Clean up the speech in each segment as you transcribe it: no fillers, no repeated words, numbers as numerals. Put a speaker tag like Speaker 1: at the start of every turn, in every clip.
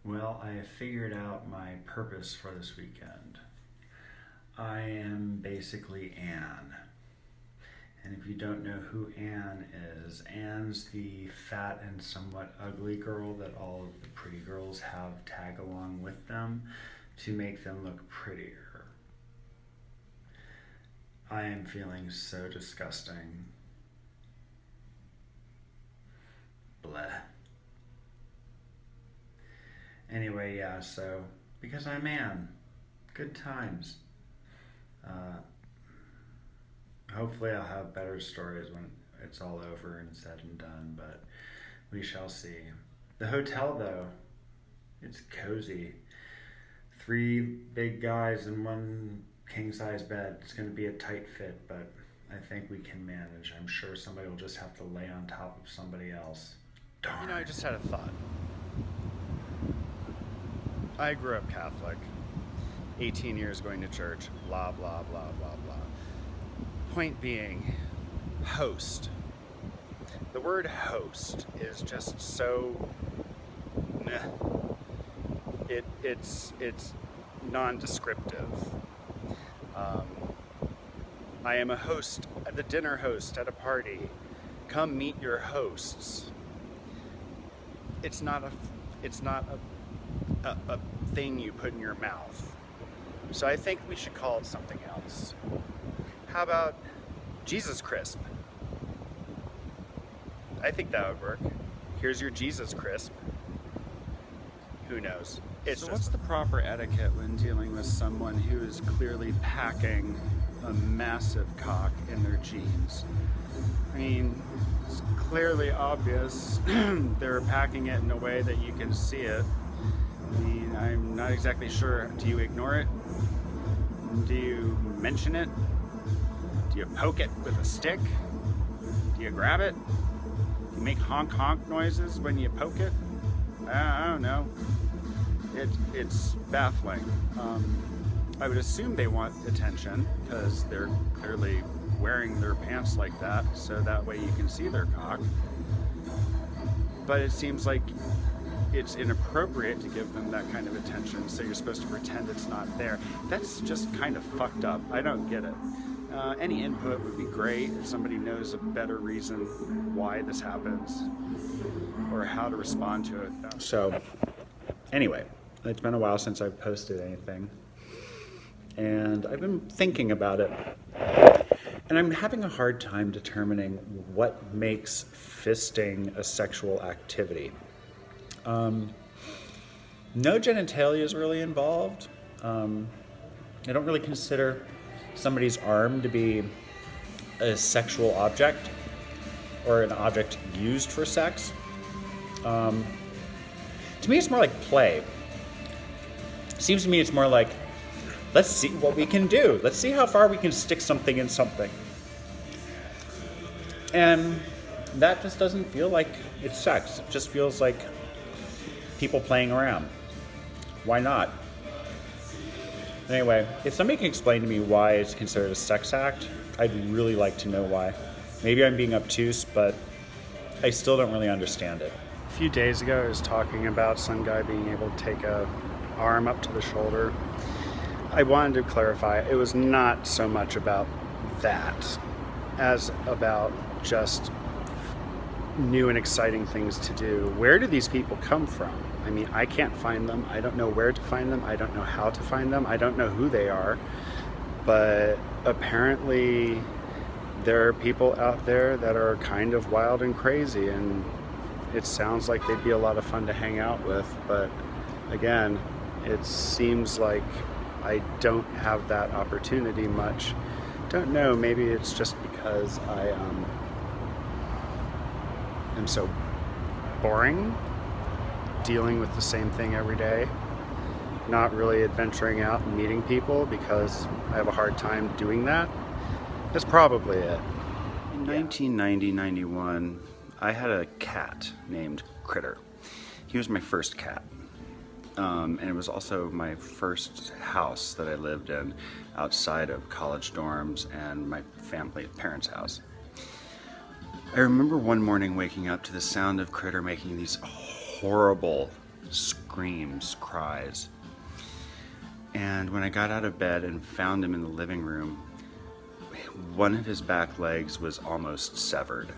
Speaker 1: Well, I have figured out my purpose for this weekend. I am basically Anne. And if you don't know who Anne is, Anne's the fat and somewhat ugly girl that all of the pretty girls have tag along with them to make them look prettier. I am feeling so disgusting. Bleh. Anyway, yeah, so because I'm Anne, good times. Uh, Hopefully, I'll have better stories when it's all over and said and done, but we shall see. The hotel, though, it's cozy. Three big guys in one king size bed. It's going to be a tight fit, but I think we can manage. I'm sure somebody will just have to lay on top of somebody else. Darn.
Speaker 2: I just had a thought. I grew up Catholic, 18 years going to church, blah, blah, blah, blah, blah. Point being, host. The word host is just so meh. It's non-descriptive. I am a host, the dinner host at a party. Come meet your hosts. It's not a thing you put in your mouth. So I think we should call it something else. How about Jesus Crisp? I think that would work. Here's your Jesus Crisp. Who knows? So what's the proper etiquette when dealing with someone who is clearly packing a massive cock in their jeans? I mean, it's clearly obvious. They're packing it in a way that you can see it. I mean, I'm not exactly sure. Do you ignore it? Do you mention it? Do you poke it with a stick? Do you grab it? Do you make honk honk noises when you poke it? I don't know. It's baffling. I would assume they want attention because they're clearly wearing their pants like that, so that way you can see their cock. But it seems like it's inappropriate to give them that kind of attention, so you're supposed to pretend it's not there. That's just kind of fucked up. I don't get it. Any input would be great if somebody knows a better reason why this happens or how to respond to it. So, anyway, it's been a while since I've posted anything, and I've been thinking about it, and I'm having a hard time determining what makes fisting a sexual activity. No genitalia is really involved. I don't really consider somebody's arm to be a sexual object or an object used for sex. To me, it's more like play. Seems to me it's more like, let's see what we can do. Let's see how far we can stick something in something. And that just doesn't feel like it's sex. It just feels like people playing around. Why not? Anyway, if somebody can explain to me why it's considered a sex act, I'd really like to know why. Maybe I'm being obtuse, but I still don't really understand it. A few days ago, I was talking about some guy being able to take a arm up to the shoulder. I wanted to clarify, it was not so much about that as about just new and exciting things to do. Where do these people come from? I mean, I can't find them. I don't know where to find them. I don't know how to find them. I don't know who they are. But apparently there are people out there that are kind of wild and crazy, and it sounds like they'd be a lot of fun to hang out with. But again, it seems like I don't have that opportunity much. Don't know, maybe it's just because I am so boring, dealing with the same thing every day, not really adventuring out and meeting people because I have a hard time doing that. That's probably it. In 1990-91, I had a cat named Critter. He was my first cat. And it was also my first house that I lived in outside of college dorms and my parents' house. I remember one morning waking up to the sound of Critter making these horrible screams, cries. And when I got out of bed and found him in the living room, one of his back legs was almost severed.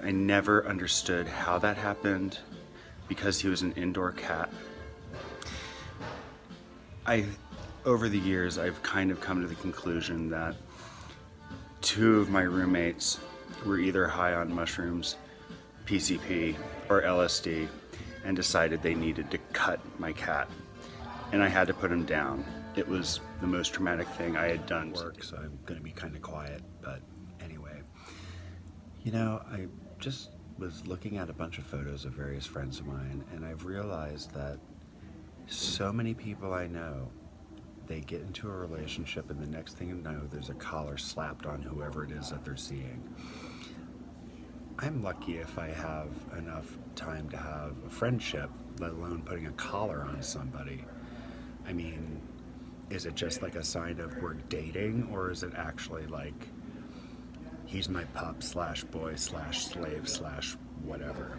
Speaker 2: I never understood how that happened because he was an indoor cat. Over the years, I've kind of come to the conclusion that two of my roommates were either high on mushrooms, PCP, or LSD, and decided they needed to cut my cat. And I had to put him down. It was the most traumatic thing I had done.
Speaker 3: Work, so I'm going to be kind of quiet, but anyway. You know, I just was looking at a bunch of photos of various friends of mine, and I've realized that so many people I know, they get into a relationship, and the next thing you know, there's a collar slapped on whoever it is that they're seeing. I'm lucky if I have enough time to have a friendship, let alone putting a collar on somebody. I mean, is it just like a sign of we're dating, or is it actually like he's my pup / boy / slave / whatever?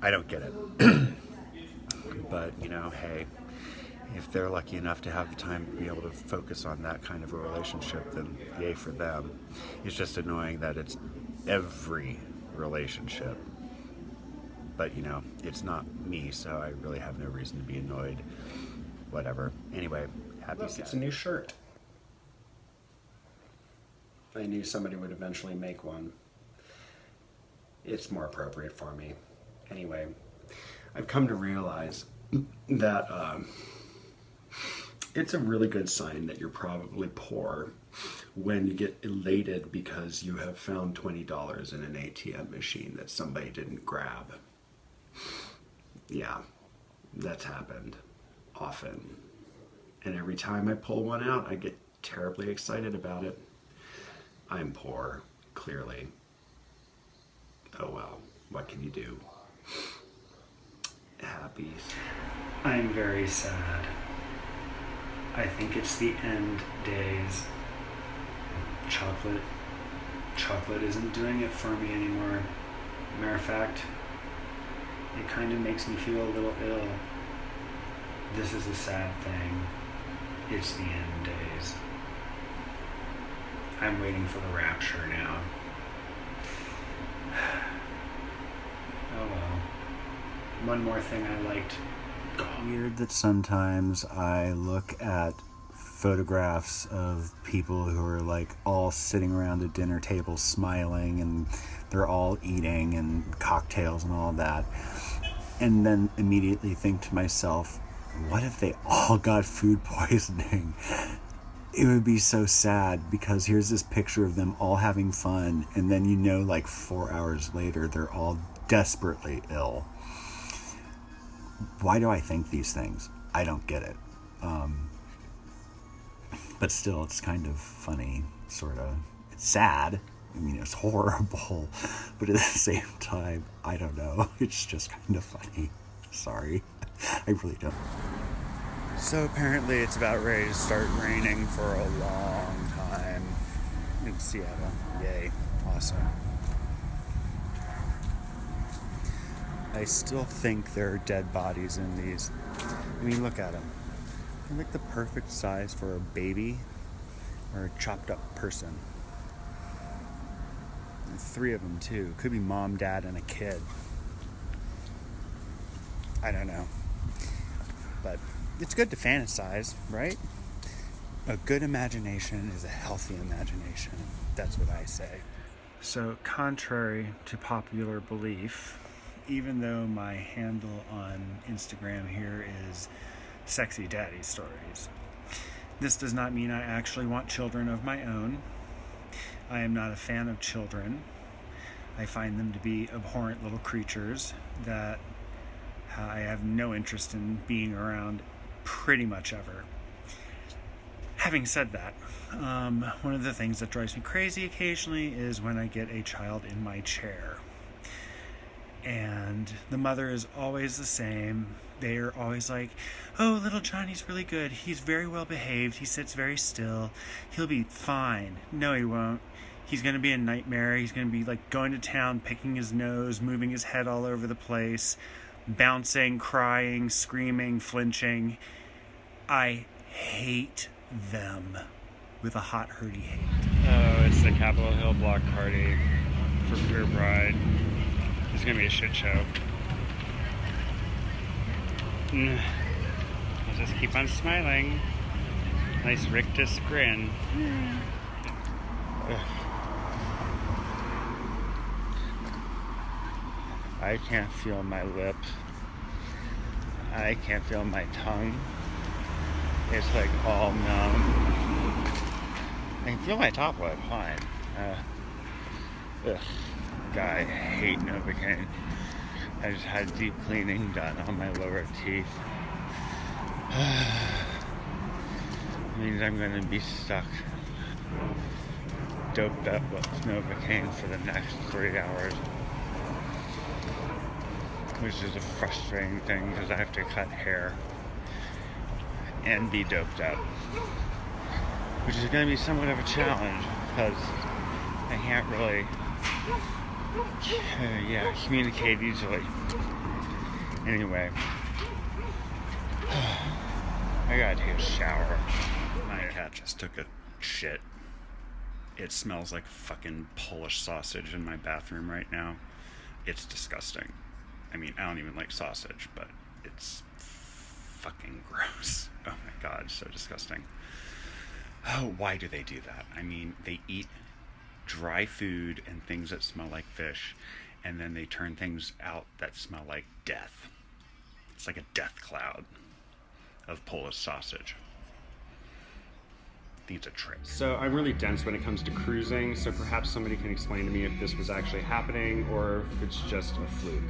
Speaker 3: I don't get it. But, you know, hey, if they're lucky enough to have the time to be able to focus on that kind of a relationship, then yay for them. It's just annoying that it's every relationship. But, you know, it's not me, so I really have no reason to be annoyed. Whatever. Anyway, happy
Speaker 1: Look, it's a new shirt. I knew somebody would eventually make one. It's more appropriate for me. Anyway, I've come to realize that it's a really good sign that you're probably poor when you get elated because you have found $20 in an ATM machine that somebody didn't grab. Yeah, that's happened often. And every time I pull one out, I get terribly excited about it. I'm poor, clearly. Oh well, what can you do? Happy. I'm very sad. I think it's the end days. Chocolate isn't doing it for me anymore. Matter of fact, it kind of makes me feel a little ill. This is a sad thing. It's the end days. I'm waiting for the rapture now. Oh well. One more thing I liked.
Speaker 3: Weird that sometimes I look at photographs of people who are like all sitting around a dinner table smiling, and they're all eating and cocktails and all that, and then immediately think to myself, what if they all got food poisoning? It would be so sad, because here's this picture of them all having fun, and then, you know, like 4 hours later they're all desperately ill. Why do I think these things? I don't get it. But still, it's kind of funny, sort of. It's sad. I mean, it's horrible. But at the same time, I don't know. It's just kind of funny. Sorry. I really don't.
Speaker 2: So apparently it's about ready to start raining for a long time in Seattle. Yay. Awesome. I still think there are dead bodies in these. I mean, look at them. They're like the perfect size for a baby or a chopped up person. And 3 of them too. Could be mom, dad, and a kid. I don't know. But it's good to fantasize, right? A good imagination is a healthy imagination. That's what I say.
Speaker 1: So, contrary to popular belief, even though my handle on Instagram here is Sexy Daddy Stories, this does not mean I actually want children of my own. I am not a fan of children. I find them to be abhorrent little creatures that I have no interest in being around pretty much ever. Having said that, one of the things that drives me crazy occasionally is when I get a child in my chair. And the mother is always the same. They are always like, oh, little Johnny's really good. He's very well behaved. He sits very still. He'll be fine. No, he won't. He's going to be a nightmare. He's going to be like going to town, picking his nose, moving his head all over the place.
Speaker 2: bouncing, crying, screaming, flinching. I hate them with a hot, hurdy hate. Oh, it's the Capitol Hill block party for Queer Pride. It's gonna be a shit show. I'll just keep on smiling. Nice rictus grin. I can't feel my lip. I can't feel my tongue. It's like all numb. I can feel my top lip, fine. God, I hate Novocaine. I just had deep cleaning done on my lower teeth. Means I'm gonna be stuck doped up with Novocaine for the next 3 hours. Which is a frustrating thing because I have to cut hair and be doped up. Which is gonna be somewhat of a challenge because I can't really communicate easily. Anyway, I gotta take a shower. My cat just took a shit. It smells like fucking Polish sausage in my bathroom right now. It's disgusting. I mean, I don't even like sausage, but it's fucking gross. Oh my god, so disgusting. Oh, why do they do that? I mean, they eat dry food and things that smell like fish, and then they turn things out that smell like death. It's like a death cloud of Polish sausage. I think it's a trick. So I'm really dense when it comes to cruising, so perhaps somebody can explain to me if this was actually happening or if it's just a fluke.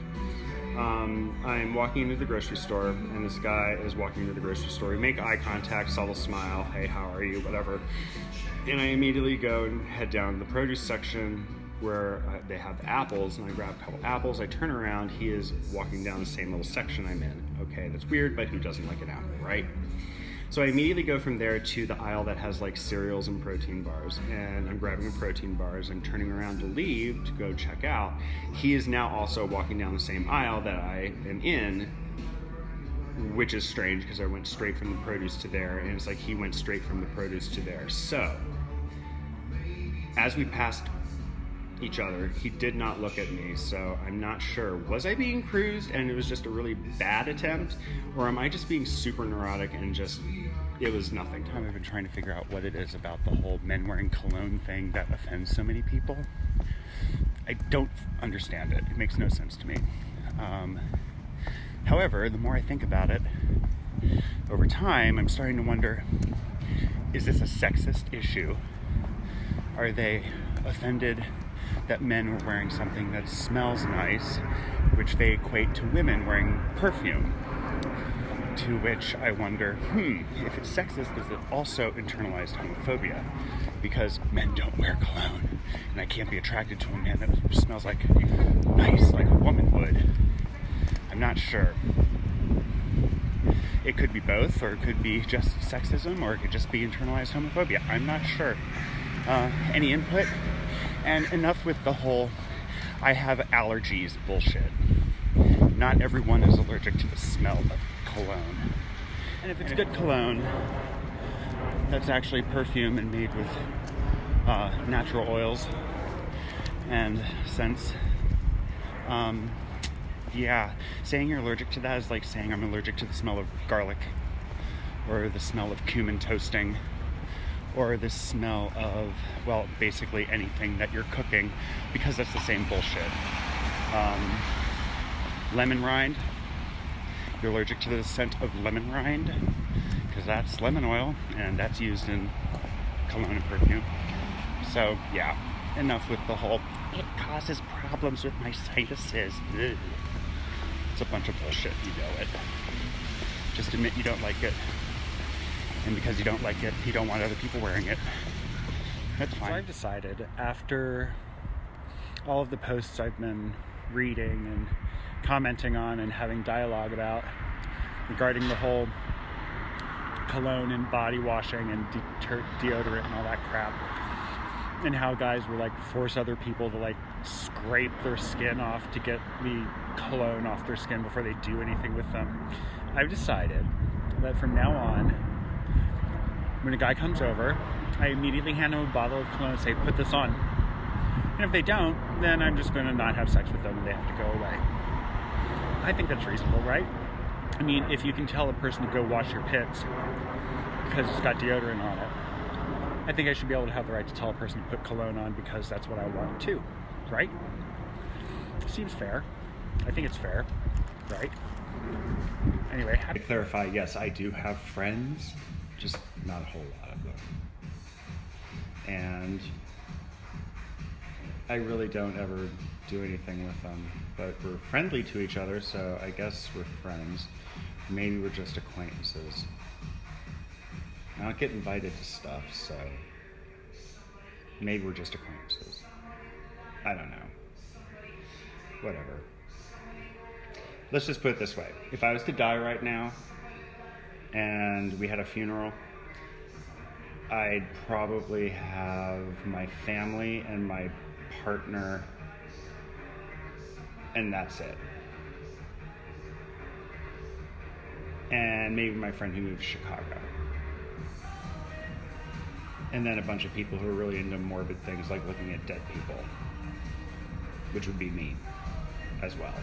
Speaker 2: I'm walking into the grocery store, and this guy is walking into the grocery store. We make eye contact, subtle smile, hey, how are you, whatever. And I immediately go and head down the produce section where they have the apples, and I grab a couple apples. I turn around, he is walking down the same little section I'm in. Okay, that's weird, but who doesn't like an apple, right? So I immediately go from there to the aisle that has like cereals and protein bars, and I'm grabbing the protein bars and turning around to leave to go check out. He is now also walking down the same aisle that I am in, which is strange because I went straight from the produce to there, and it's like he went straight from the produce to there. So as we passed each other, he did not look at me, so I'm not sure. Was I being cruised and it was just a really bad attempt, or am I just being super neurotic and just, it was nothing? I've been trying to figure out what it is about the whole men wearing cologne thing that offends so many people. I don't understand it. It makes no sense to me. However, the more I think about it, over time, I'm starting to wonder, is this a sexist issue? Are they offended that men were wearing something that smells nice, which they equate to women wearing perfume? To which I wonder, if it's sexist, is it also internalized homophobia? Because men don't wear cologne, and I can't be attracted to a man that smells like nice, like a woman would. I'm not sure. It could be both, or it could be just sexism, or it could just be internalized homophobia. I'm not sure. Any input? And enough with the whole I have allergies bullshit. Not everyone is allergic to the smell of cologne. And if it's good cologne, that's actually perfume and made with natural oils and scents. Saying you're allergic to that is like saying I'm allergic to the smell of garlic, or the smell of cumin toasting, or the smell of, well, basically anything that you're cooking, because that's the same bullshit. Lemon rind, you're allergic to the scent of lemon rind, because that's lemon oil, and that's used in cologne and perfume. So, yeah, enough with the whole, it causes problems with my sinuses. Ugh. It's a bunch of bullshit, you know it. Just admit you don't like it. And because you don't like it, you don't want other people wearing it. That's fine. So I've decided, after all of the posts I've been reading and commenting on and having dialogue about regarding the whole cologne and body washing and deodorant and all that crap, and how guys will like force other people to like scrape their skin off to get the cologne off their skin before they do anything with them. I've decided that from now on, when a guy comes over, I immediately hand him a bottle of cologne and say, put this on. And if they don't, then I'm just going to not have sex with them and they have to go away. I think that's reasonable, right? I mean, if you can tell a person to go wash your pits because it's got deodorant on it, I think I should be able to have the right to tell a person to put cologne on because that's what I want too, right? Seems fair. I think it's fair, right? Anyway, to clarify, yes, I do have friends, just not a whole lot of them. And I really don't ever do anything with them, but we're friendly to each other, so I guess we're friends. Maybe we're just acquaintances. I don't get invited to stuff, so maybe we're just acquaintances. I don't know. Whatever. Let's just put it this way. If I was to die right now and we had a funeral, I'd probably have my family and my partner, and that's it. And maybe my friend who moved to Chicago. And then a bunch of people who are really into morbid things like looking at dead people, which would be me as well.